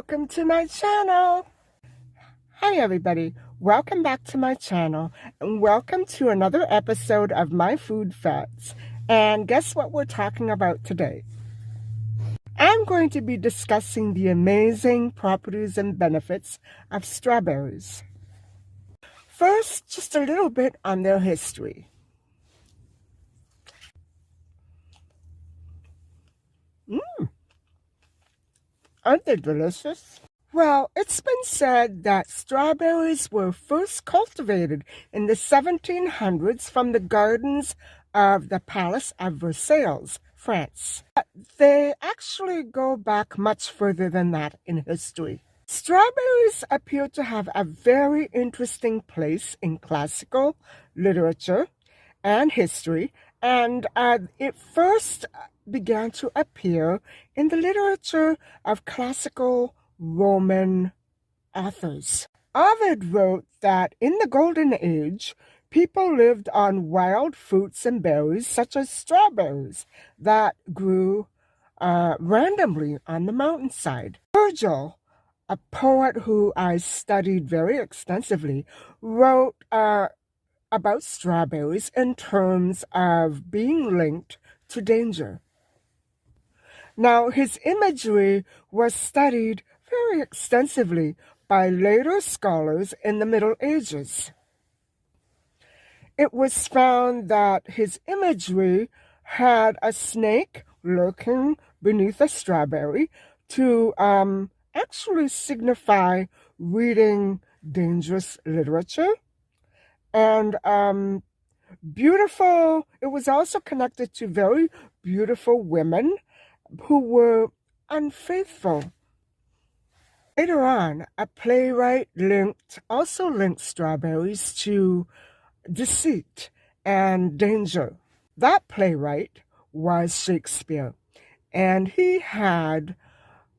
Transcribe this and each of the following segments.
welcome to my channel. Hi everybody, welcome back to my channel and welcome to another episode of My Food Facts. And guess what we're talking about today? I'm going to be discussing the amazing properties and benefits of strawberries. First, just a little bit on their history. Aren't they delicious? Well, it's been said that strawberries were first cultivated in the 1700s from the gardens of the Palace of Versailles, France. But they actually go back much further than that in history. Strawberries appear to have a very interesting place in classical literature and history, and it first began to appear in the literature of classical Roman authors. Ovid wrote that in the Golden Age, people lived on wild fruits and berries such as strawberries that grew randomly on the mountainside. Virgil, a poet who I studied very extensively, wrote about strawberries in terms of being linked to danger. Now, his imagery was studied very extensively by later scholars in the Middle Ages. It was found that his imagery had a snake lurking beneath a strawberry to actually signify reading dangerous literature. And it was also connected to very beautiful women who were unfaithful. Later on, a playwright also linked strawberries to deceit and danger. That playwright was Shakespeare, and he had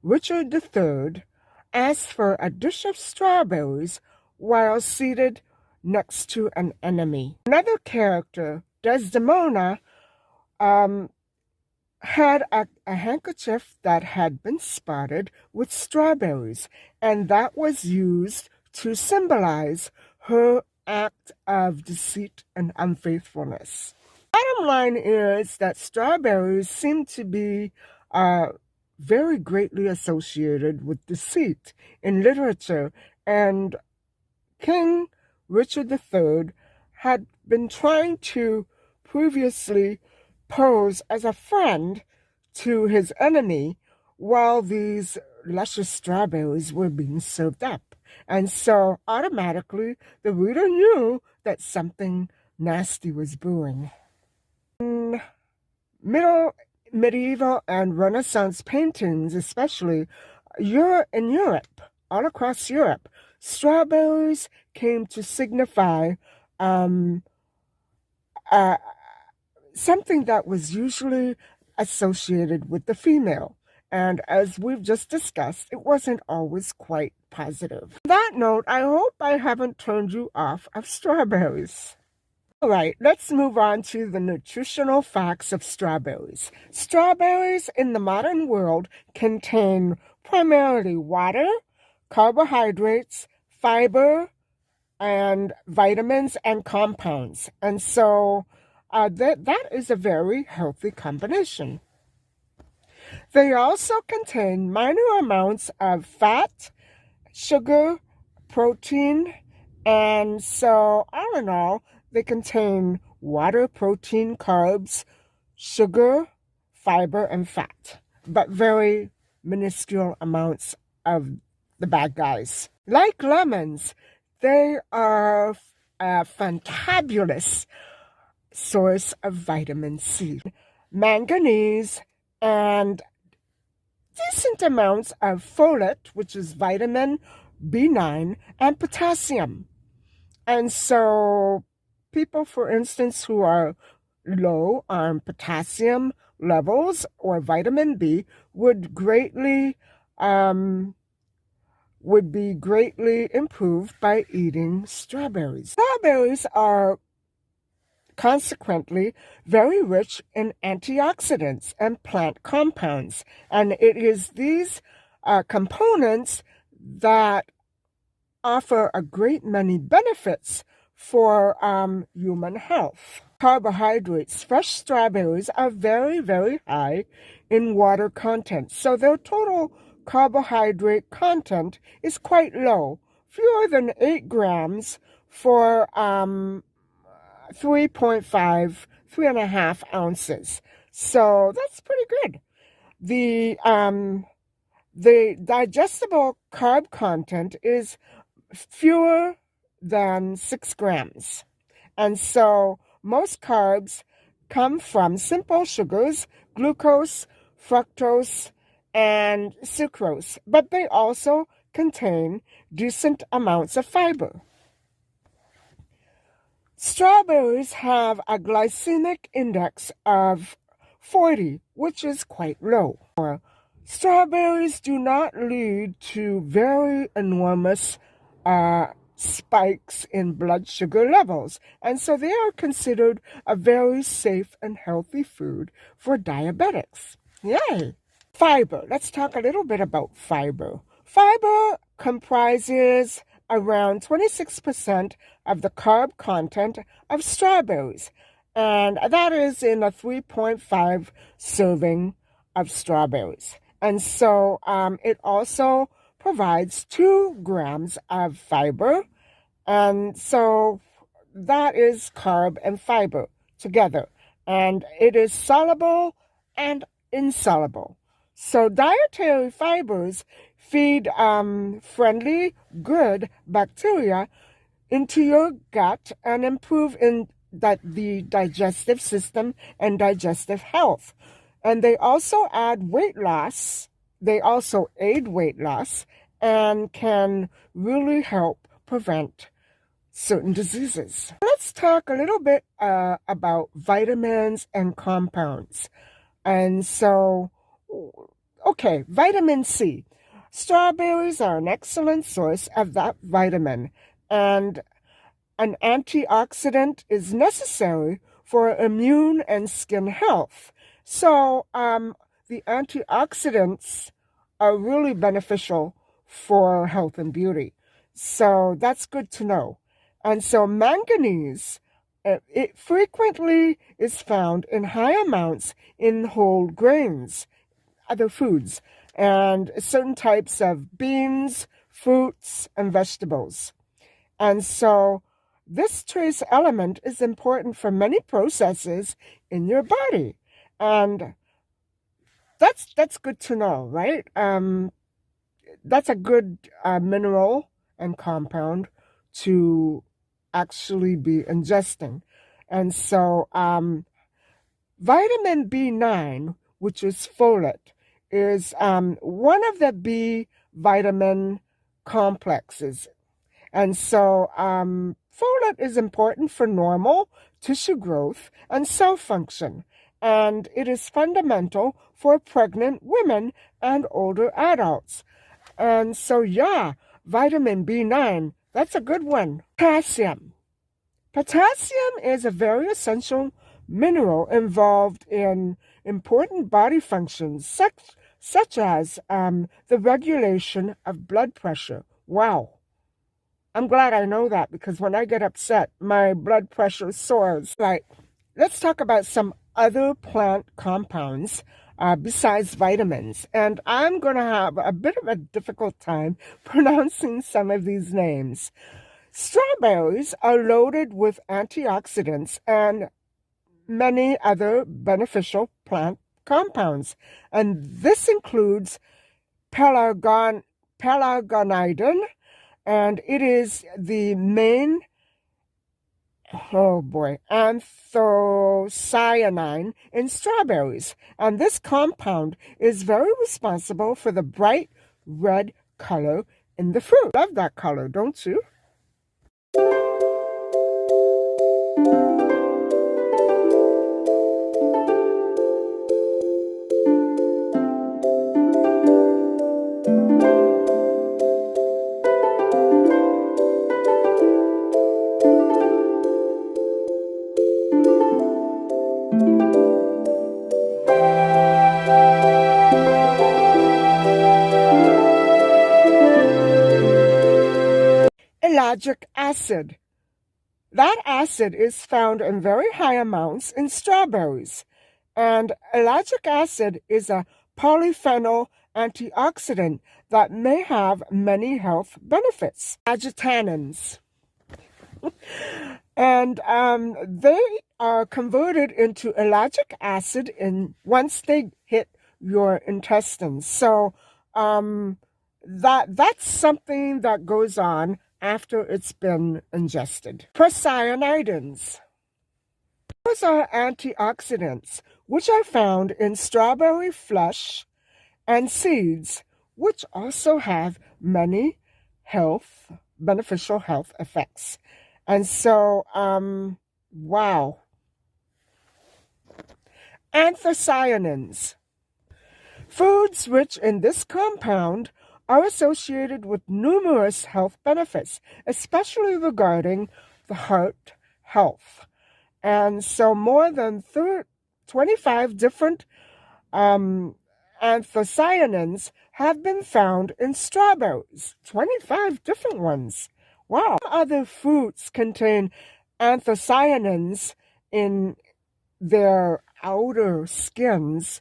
Richard III ask for a dish of strawberries while seated next to an enemy. Another character, Desdemona, had a handkerchief that had been spotted with strawberries, and that was used to symbolize her act of deceit and unfaithfulness. Bottom line is that strawberries seem to be very greatly associated with deceit in literature, and King Richard III had been trying to previously pose as a friend to his enemy while these luscious strawberries were being served up. And so automatically the reader knew that something nasty was brewing. In medieval and Renaissance paintings, especially in Europe, all across Europe, strawberries came to signify something that was usually associated with the female. And as we've just discussed, it wasn't always quite positive. On that note, I hope I haven't turned you off of strawberries. All right, let's move on to the nutritional facts of strawberries. Strawberries in the modern world contain primarily water, carbohydrates, fiber, and vitamins and compounds. And so that is a very healthy combination. They also contain minor amounts of fat, sugar, protein, and so all in all, they contain water, protein, carbs, sugar, fiber, and fat, but very minuscule amounts of the bad guys. Like lemons, they are a fantabulous source of vitamin C, manganese, and decent amounts of folate, which is vitamin B9, and potassium. And so people, for instance, who are low on potassium levels or vitamin B would be greatly improved by eating strawberries. Strawberries are consequently very rich in antioxidants and plant compounds, and it is these components that offer a great many benefits for human health. Carbohydrates. Fresh strawberries are very, very high in water content, so their total carbohydrate content is quite low, fewer than 8 grams for 3.5, 3.5 ounces. So that's pretty good. The digestible carb content is fewer than 6 grams. And so most carbs come from simple sugars, glucose, fructose, and sucrose, but they also contain decent amounts of fiber. Strawberries have a glycemic index of 40, which is quite low. Strawberries do not lead to very enormous spikes in blood sugar levels, and so they are considered a very safe and healthy food for diabetics. Yay! Fiber. Let's talk a little bit about fiber. Fiber comprises around 26% of the carb content of strawberries, and that is in a 3.5 serving of strawberries. And so it also provides 2 grams of fiber, and so that is carb and fiber together, and it is soluble and insoluble. So dietary fibers feed friendly, good bacteria into your gut and improve the digestive system and digestive health. And they also aid weight loss, and can really help prevent certain diseases. Let's talk a little bit about vitamins and compounds. And so, okay, vitamin C. Strawberries are an excellent source of that vitamin, and an antioxidant is necessary for immune and skin health. So the antioxidants are really beneficial for health and beauty. So that's good to know. And so manganese, it frequently is found in high amounts in whole grains, other foods, and certain types of beans, fruits, and vegetables. And so this trace element is important for many processes in your body. And that's good to know, right? That's a good mineral and compound to actually be ingesting. And so vitamin B9, which is folate, is one of the B vitamin complexes. And so folate is important for normal tissue growth and cell function, and it is fundamental for pregnant women and older adults. And so, yeah, vitamin B9, that's a good one. Potassium. Potassium is a very essential mineral involved in important body functions, such as the regulation of blood pressure. Wow. I'm glad I know that, because when I get upset, my blood pressure soars. Right. Let's talk about some other plant compounds besides vitamins. And I'm going to have a bit of a difficult time pronouncing some of these names. Strawberries are loaded with antioxidants and many other beneficial plant compounds. And this includes pelargonidin, and it is the main, anthocyanin in strawberries. And this compound is very responsible for the bright red color in the fruit. Love that color, don't you? ellagic acid. That acid is found in very high amounts in strawberries. And ellagic acid is a polyphenol antioxidant that may have many health benefits. Antioxidants. And they are converted into ellagic acid once they hit your intestines. So that's something that goes on after it's been ingested. Cyanidins. Those are antioxidants which are found in strawberry flesh and seeds, which also have many beneficial health effects. And so, wow. Anthocyanins. Foods rich in this compound are associated with numerous health benefits, especially regarding the heart health. And so more than 25 different anthocyanins have been found in strawberries. 25 different ones. Wow. Other fruits contain anthocyanins in their outer skins.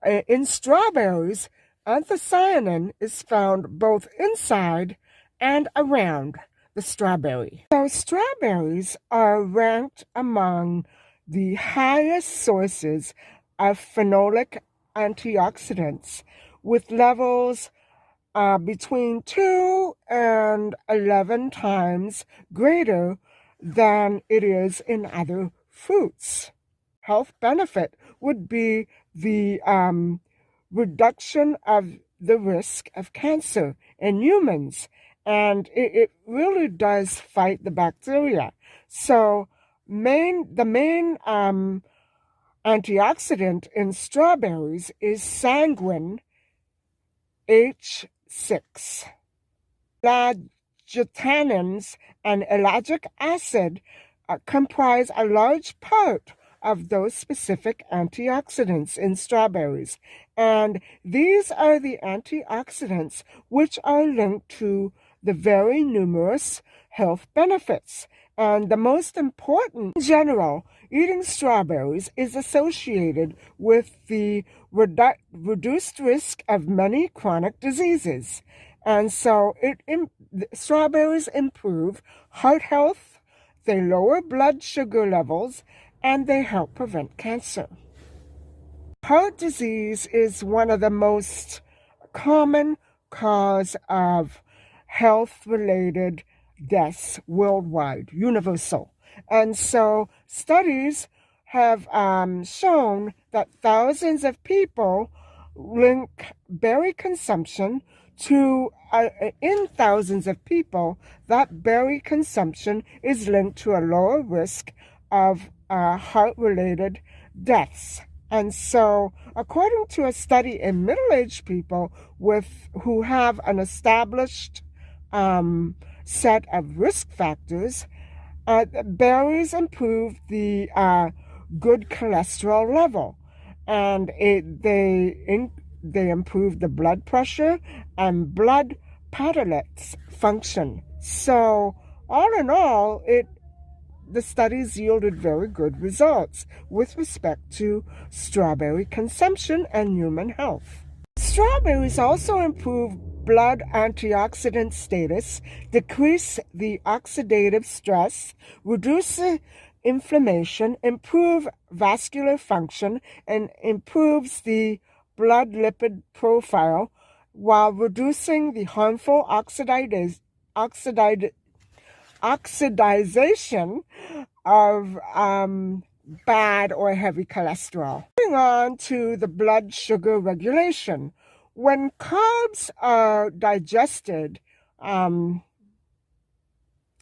In strawberries, anthocyanin is found both inside and around the strawberry. So strawberries are ranked among the highest sources of phenolic antioxidants, with levels between 2 and 11 times greater than it is in other fruits. Health benefit would be the reduction of the risk of cancer in humans, and it really does fight the bacteria. So the main antioxidant in strawberries is sanguine H6. Ellagitanins and ellagic acid comprise a large part of those specific antioxidants in strawberries, and these are the antioxidants which are linked to the very numerous health benefits. And the most important, in general, eating strawberries is associated with the reduced risk of many chronic diseases. And so strawberries improve heart health, they lower blood sugar levels, and they help prevent cancer. Heart disease is one of the most common cause of health-related deaths worldwide, universal. And so studies have shown that thousands of people link berry consumption to, in thousands of people, that berry consumption is linked to a lower risk of heart-related deaths. And so, according to a study in middle-aged people who have an established set of risk factors, berries improve the good cholesterol level, and they improve the blood pressure and blood platelets function. So, all in all, the studies yielded very good results with respect to strawberry consumption and human health. Strawberries also improve blood antioxidant status, decrease the oxidative stress, reduce inflammation, improve vascular function, and improves the blood lipid profile while reducing the harmful oxidization of bad or heavy cholesterol. Moving on to the blood sugar regulation. When carbs are digested,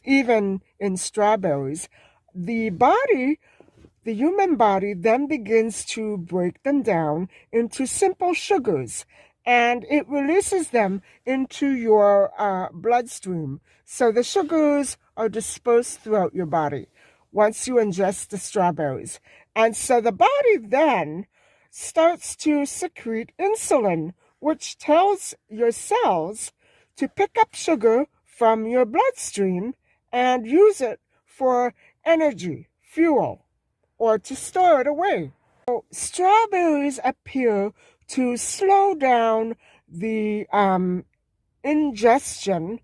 even in strawberries, the human body then begins to break them down into simple sugars, and it releases them into your bloodstream. So the sugars are dispersed throughout your body once you ingest the strawberries. And so the body then starts to secrete insulin, which tells your cells to pick up sugar from your bloodstream and use it for energy, fuel, or to store it away. So strawberries appear to slow down the ingestion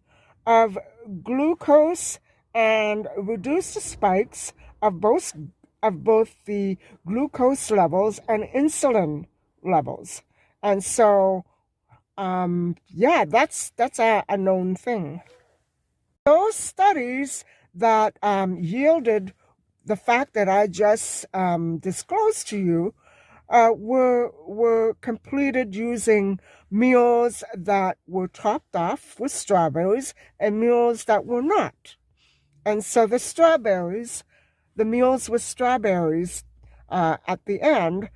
of glucose and reduce the spikes of both the glucose levels and insulin levels. And so, yeah, that's a known thing. Those studies that yielded the fact that I just disclosed to you were completed using meals that were topped off with strawberries and meals that were not. And so the meals with strawberries at the end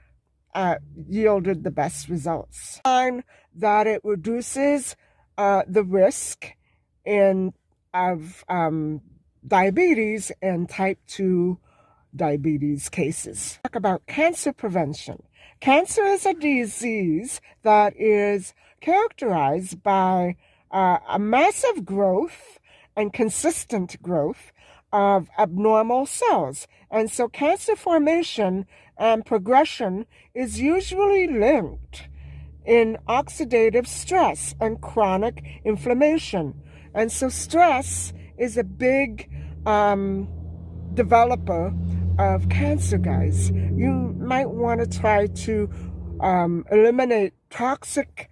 yielded the best results. Find that it reduces the risk of diabetes and type 2 diabetes cases. Talk about cancer prevention. Cancer is a disease that is characterized by a massive growth and consistent growth of abnormal cells. And so cancer formation and progression is usually linked in oxidative stress and chronic inflammation. And so stress is a big developer of cancer, guys. You might want to try to eliminate toxic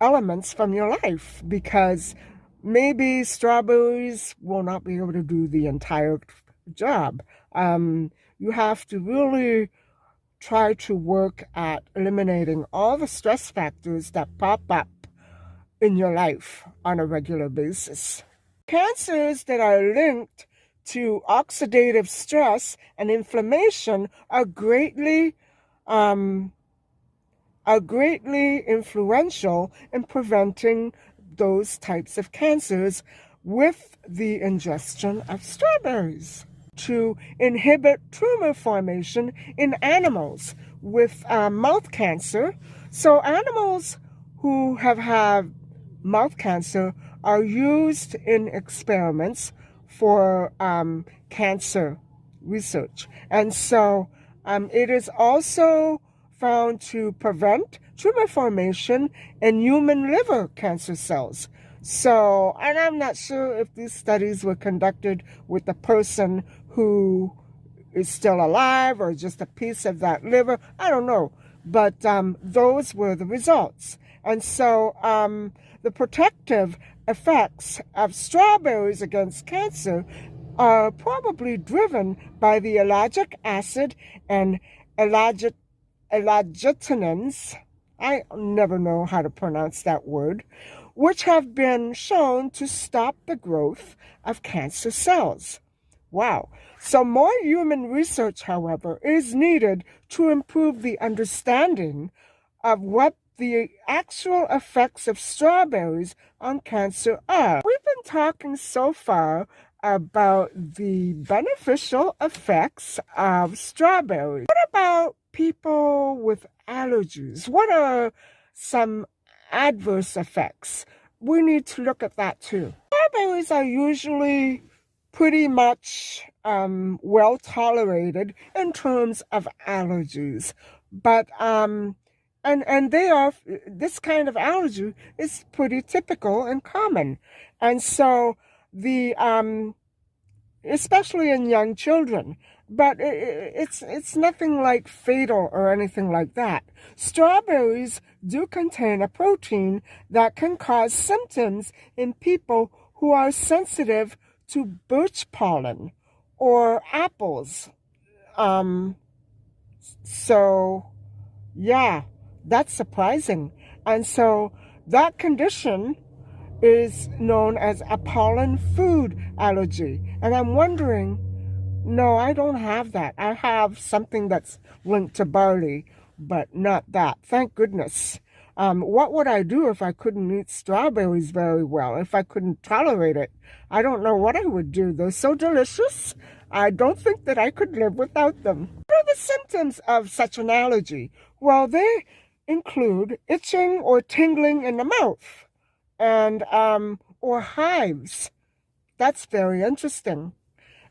elements from your life, because maybe strawberries will not be able to do the entire job. You have to really try to work at eliminating all the stress factors that pop up in your life on a regular basis. Cancers that are linked to oxidative stress and inflammation are greatly influential in preventing those types of cancers with the ingestion of strawberries. To inhibit tumor formation in animals with mouth cancer. So animals who have had mouth cancer are used in experiments for cancer research. And so it is also found to prevent tumor formation in human liver cancer cells. So, and I'm not sure if these studies were conducted with a person who is still alive or just a piece of that liver. I don't know. But those were the results. And so the protective effects of strawberries against cancer are probably driven by the ellagic acid and ellagitinins. I never know how to pronounce that word, which have been shown to stop the growth of cancer cells. Wow. So more human research, however, is needed to improve the understanding of what the actual effects of strawberries on cancer are. We've been talking so far about the beneficial effects of strawberries. What about people with allergies? What are some adverse effects? We need to look at that too. Strawberries are usually pretty much well tolerated in terms of allergies, but and they are, this kind of allergy is pretty typical and common, and so the especially in young children, but it's nothing like fatal or anything like that. Strawberries do contain a protein that can cause symptoms in people who are sensitive to birch pollen or apples. So yeah, that's surprising. And so that condition is known as a pollen food allergy. And I'm wondering, no, I don't have that. I have something that's linked to barley, but not that. Thank goodness. What would I do if I couldn't eat strawberries very well, if I couldn't tolerate it? I don't know what I would do. They're so delicious. I don't think that I could live without them. What are the symptoms of such an allergy? Well, they include itching or tingling in the mouth, and or hives That's very interesting.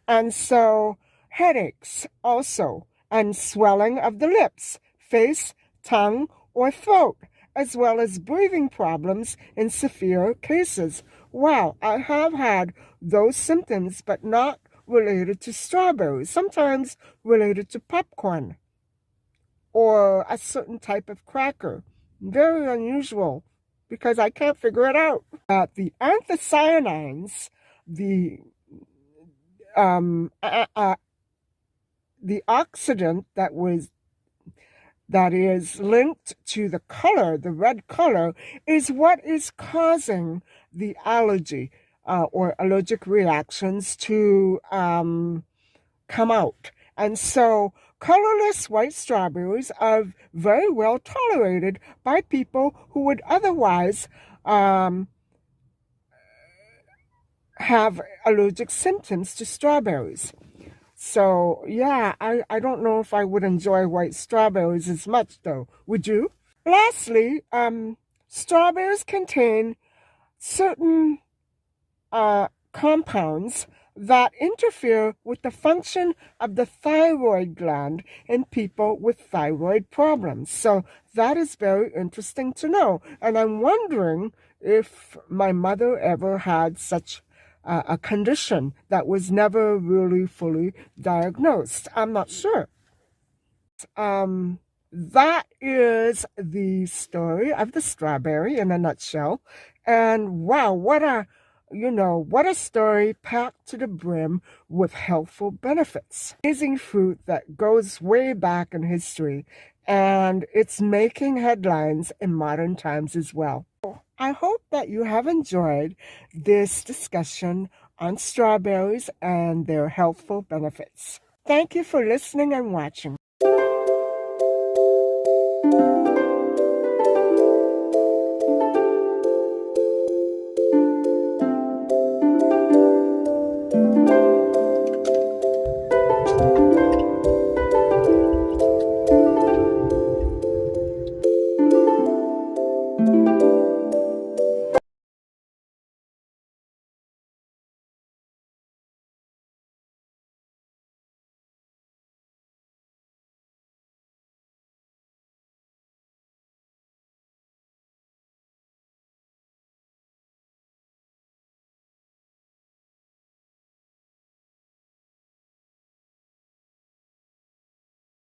And so headaches also, and swelling of the lips, face, tongue, or throat, as well as breathing problems in severe cases. Wow, I have had those symptoms, but not related to strawberries, sometimes related to popcorn or a certain type of cracker. Very unusual because I can't figure it out. The anthocyanins, um, uh, uh, the oxidant that is linked to the color, the red color, is what is causing the allergy or allergic reactions to come out. And so colorless white strawberries are very well tolerated by people who would otherwise have allergic symptoms to strawberries. So, yeah, I don't know if I would enjoy white strawberries as much, though. Would you? Lastly, strawberries contain certain compounds that interfere with the function of the thyroid gland in people with thyroid problems. So that is very interesting to know. And I'm wondering if my mother ever had such a condition that was never really fully diagnosed. I'm not sure. That is the story of the strawberry in a nutshell. And wow, what a story packed to the brim with healthful benefits. Amazing fruit that goes way back in history, and it's making headlines in modern times as well. I hope that you have enjoyed this discussion on strawberries and their healthful benefits. Thank you for listening and watching.